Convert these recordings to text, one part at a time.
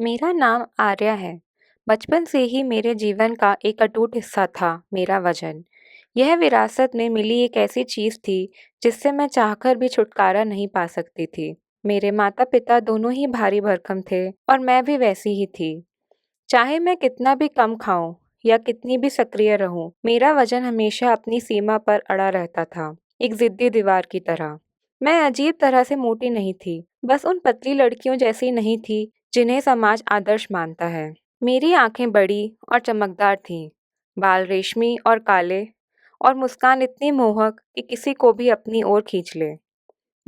मेरा नाम आर्या है। बचपन से ही मेरे जीवन का एक अटूट हिस्सा था मेरा वजन। यह विरासत में मिली एक ऐसी चीज़ थी जिससे मैं चाहकर भी छुटकारा नहीं पा सकती थी। मेरे माता-पिता दोनों ही भारी भरकम थे और मैं भी वैसी ही थी। चाहे मैं कितना भी कम खाऊं या कितनी भी सक्रिय रहूं, मेरा वजन हमेशा अपनी सीमा पर अड़ा रहता था, एक जिद्दी दीवार की तरह। मैं अजीब तरह से मोटी नहीं थी, बस उन पतली लड़कियों जैसी नहीं थी जिन्हें समाज आदर्श मानता है। मेरी आंखें बड़ी और चमकदार थीं, बाल रेशमी और काले, और मुस्कान इतनी मोहक कि किसी को भी अपनी ओर खींच ले।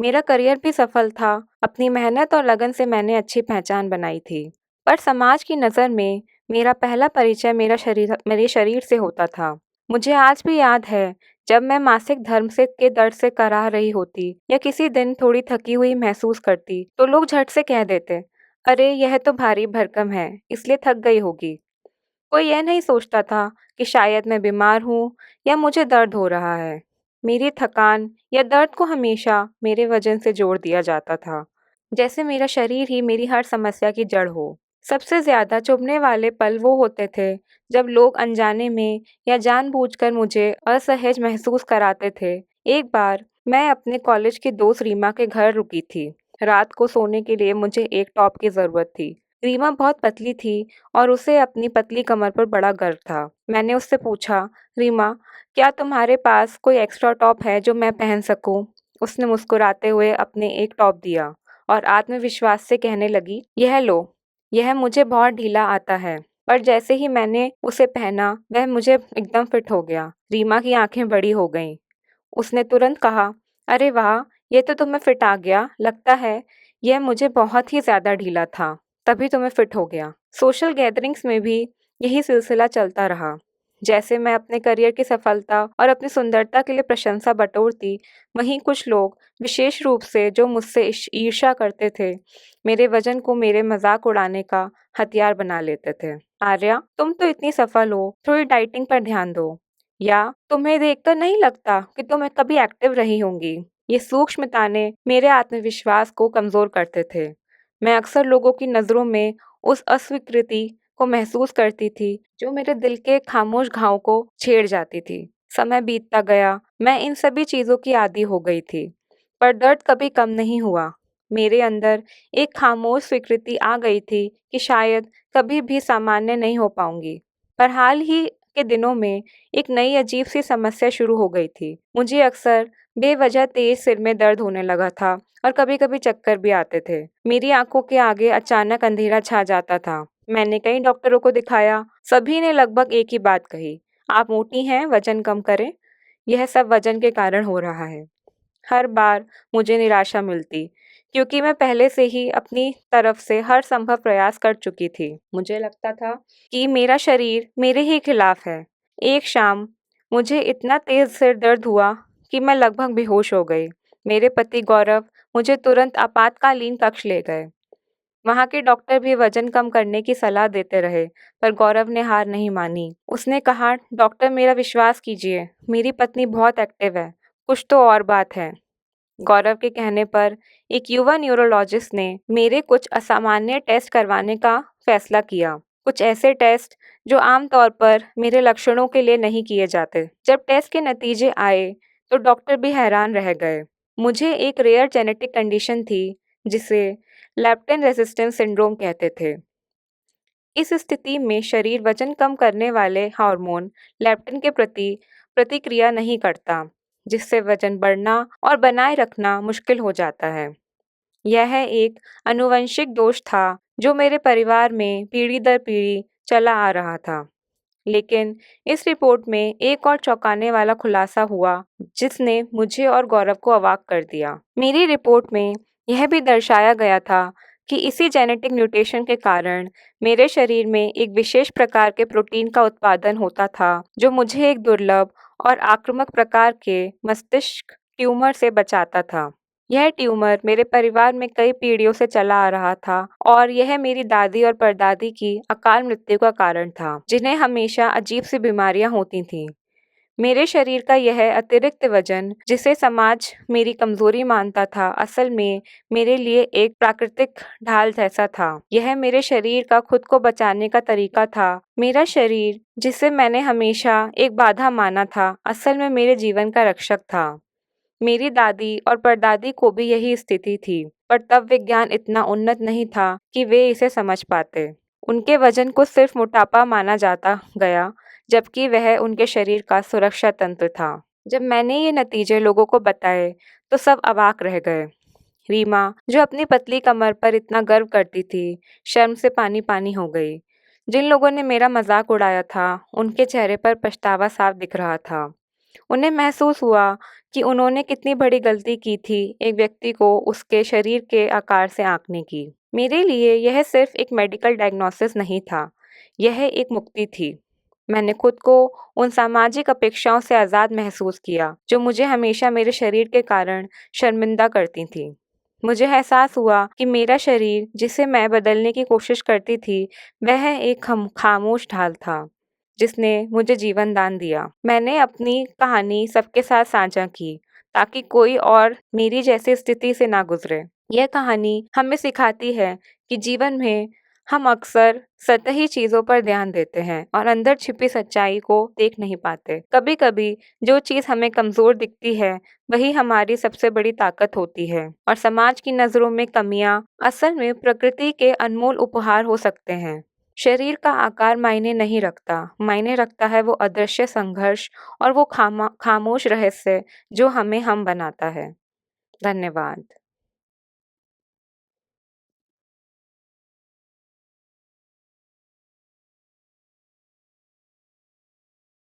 मेरा करियर भी सफल था, अपनी मेहनत और लगन से मैंने अच्छी पहचान बनाई थी। पर समाज की नज़र में मेरा पहला परिचय मेरे शरीर से होता था। मुझे आज भी याद है, जब मैं मासिक धर्म से के दर्द से कराह रही होती या किसी दिन थोड़ी थकी हुई महसूस करती, तो लोग झट से कह देते, अरे यह तो भारी भरकम है, इसलिए थक गई होगी। कोई यह नहीं सोचता था कि शायद मैं बीमार हूँ या मुझे दर्द हो रहा है। मेरी थकान या दर्द को हमेशा मेरे वजन से जोड़ दिया जाता था, जैसे मेरा शरीर ही मेरी हर समस्या की जड़ हो। सबसे ज़्यादा चुभने वाले पल वो होते थे जब लोग अनजाने में या जानबूझकर मुझे असहज महसूस कराते थे। एक बार मैं अपने कॉलेज की दोस्त रीमा के घर रुकी थी। रात को सोने के लिए मुझे एक टॉप की ज़रूरत थी। रीमा बहुत पतली थी और उसे अपनी पतली कमर पर बड़ा गर्व था। मैंने उससे पूछा, रीमा, क्या तुम्हारे पास कोई एक्स्ट्रा टॉप है जो मैं पहन सकूं? उसने मुस्कुराते हुए अपने एक टॉप दिया और आत्मविश्वास से कहने लगी, यह लो, यह मुझे बहुत ढीला आता है। पर जैसे ही मैंने उसे पहना, वह मुझे एकदम फिट हो गया। रीमा की आंखें बड़ी हो गईं। उसने तुरंत कहा, अरे वाह, ये तो तुम्हें फिट आ गया। लगता है यह मुझे बहुत ही ज़्यादा ढीला था, तभी तुम्हें फिट हो गया। सोशल गैदरिंग्स में भी यही सिलसिला चलता रहा। जैसे मैं अपने करियर की सफलता और अपनी सुंदरता के लिए प्रशंसा बटोरती, वहीं कुछ लोग, विशेष रूप से जो मुझसे ईर्ष्या करते थे, मेरे वजन को मेरे मजाक उड़ाने का हथियार बना लेते थे। आर्या, तुम तो इतनी सफल हो, थोड़ी डाइटिंग पर ध्यान दो। या तुम्हें देखकर नहीं लगता कि तुम कभी एक्टिव रही होंगी। ये सूक्ष्म ताने मेरे आत्मविश्वास को कमजोर करते थे। मैं अक्सर लोगों की नज़रों में उस अस्वीकृति को महसूस करती थी जो मेरे दिल के खामोश घाव को छेड़ जाती थी। समय बीतता गया, मैं इन सभी चीज़ों की आदी हो गई थी, पर दर्द कभी कम नहीं हुआ। मेरे अंदर एक खामोश स्वीकृति आ गई थी कि शायद कभी भी सामान्य नहीं हो पाऊंगी। पर हाल ही के दिनों में एक नई अजीब सी समस्या शुरू हो गई थी। मुझे अक्सर बेवजह तेज सिर में दर्द होने लगा था और कभी-कभी चक्कर भी आते थे। मेरी आंखों के आगे अचानक अंधेरा छा जाता था। मैंने कई डॉक्टरों को दिखाया, सभी ने लगभग एक ही बात कही, आप मोटी हैं, वजन कम करें। यह सब वजन के कारण हो रहा है। हर बार मुझे निराशा मिलती, क्योंकि मैं पहले से ही अपनी तरफ से हर संभव प्रयास कर चुकी थी। मुझे लगता था कि मेरा शरीर मेरे ही खिलाफ है। एक शाम मुझे इतना तेज सिर दर्द हुआ कि मैं लगभग बेहोश हो गई। मेरे पति गौरव मुझे तुरंत आपातकालीन कक्ष ले गए। वहाँ के डॉक्टर भी वजन कम करने की सलाह देते रहे, पर गौरव ने हार नहीं मानी। उसने कहा, डॉक्टर, मेरा विश्वास कीजिए, मेरी पत्नी बहुत एक्टिव है, कुछ तो और बात है। गौरव के कहने पर एक युवा न्यूरोलॉजिस्ट ने मेरे कुछ असामान्य टेस्ट करवाने का फैसला किया। कुछ ऐसे टेस्ट जो आमतौर पर मेरे लक्षणों के लिए नहीं किए जाते। जब टेस्ट के नतीजे आए, तो डॉक्टर भी हैरान रह गए। मुझे एक रेयर जेनेटिक कंडीशन थी जिसे लेप्टिन रेजिस्टेंस सिंड्रोम कहते थे। इस स्थिति में शरीर वजन कम करने वाले हार्मोन लेप्टिन के प्रति प्रतिक्रिया नहीं करता, जिससे वजन बढ़ना और बनाए रखना मुश्किल हो जाता है। यह एक आनुवंशिक दोष था जो मेरे परिवार में पीढ़ी दर पीढ़ी चला आ रहा था। लेकिन इस रिपोर्ट में एक और चौंकाने वाला खुलासा हुआ, जिसने मुझे और गौरव को अवाक कर दिया। मेरी रिपोर्ट में यह भी दर्शाया गया था कि इसी जेनेटिक म्यूटेशन के कारण मेरे शरीर में एक विशेष प्रकार के प्रोटीन का उत्पादन होता था, जो मुझे एक दुर्लभ और आक्रामक प्रकार के मस्तिष्क ट्यूमर से बचाता था। यह ट्यूमर मेरे परिवार में कई पीढ़ियों से चला आ रहा था और यह मेरी दादी और परदादी की अकाल मृत्यु का कारण था, जिन्हें हमेशा अजीब सी बीमारियां होती थीं। मेरे शरीर का यह अतिरिक्त वजन, जिसे समाज मेरी कमजोरी मानता था, असल में मेरे लिए एक प्राकृतिक ढाल जैसा था। यह मेरे शरीर का खुद को बचाने का तरीका था। मेरा शरीर, जिसे मैंने हमेशा एक बाधा माना था, असल में मेरे जीवन का रक्षक था। मेरी दादी और परदादी को भी यही स्थिति थी, पर तब विज्ञान इतना उन्नत नहीं था कि वे इसे समझ पाते। उनके वजन को सिर्फ मोटापा माना जाता गया, जबकि वह उनके शरीर का सुरक्षा तंत्र था। जब मैंने ये नतीजे लोगों को बताए, तो सब अवाक रह गए। रीमा, जो अपनी पतली कमर पर इतना गर्व करती थी, शर्म से पानी-पानी हो गई। जिन लोगों ने मेरा मजाक उड़ाया था, उनके चेहरे पर पछतावा साफ दिख रहा था। उन्हें महसूस हुआ कि उन्होंने कितनी बड़ी गलती की थी, एक व्यक्ति को उसके शरीर के आकार से आंकने की। मेरे लिए यह सिर्फ एक मेडिकल डायग्नोसिस नहीं था, यह एक मुक्ति थी। मैंने खुद को उन सामाजिक अपेक्षाओं से आज़ाद महसूस किया, जो मुझे हमेशा मेरे शरीर के कारण शर्मिंदा करती थी। मुझे एहसास हुआ कि मेरा शरीर, जिसे मैं बदलने की कोशिश करती थी, वह एक खामोश ढाल था, जिसने मुझे जीवन दान दिया। मैंने अपनी कहानी सबके साथ साझा की, ताकि कोई और मेरी जैसी स्थिति से ना गुजरे। यह कहानी हमें सिखाती है कि जीवन में हम अक्सर सतही चीज़ों पर ध्यान देते हैं और अंदर छिपी सच्चाई को देख नहीं पाते। कभी-कभी जो चीज़ हमें कमज़ोर दिखती है, वही हमारी सबसे बड़ी ताकत होती है, और समाज की नज़रों में कमियां असल में प्रकृति के अनमोल उपहार हो सकते हैं। शरीर का आकार मायने नहीं रखता, मायने रखता है वो अदृश्य संघर्ष और वो खामोश रहस्य जो हमें हम बनाता है। धन्यवाद।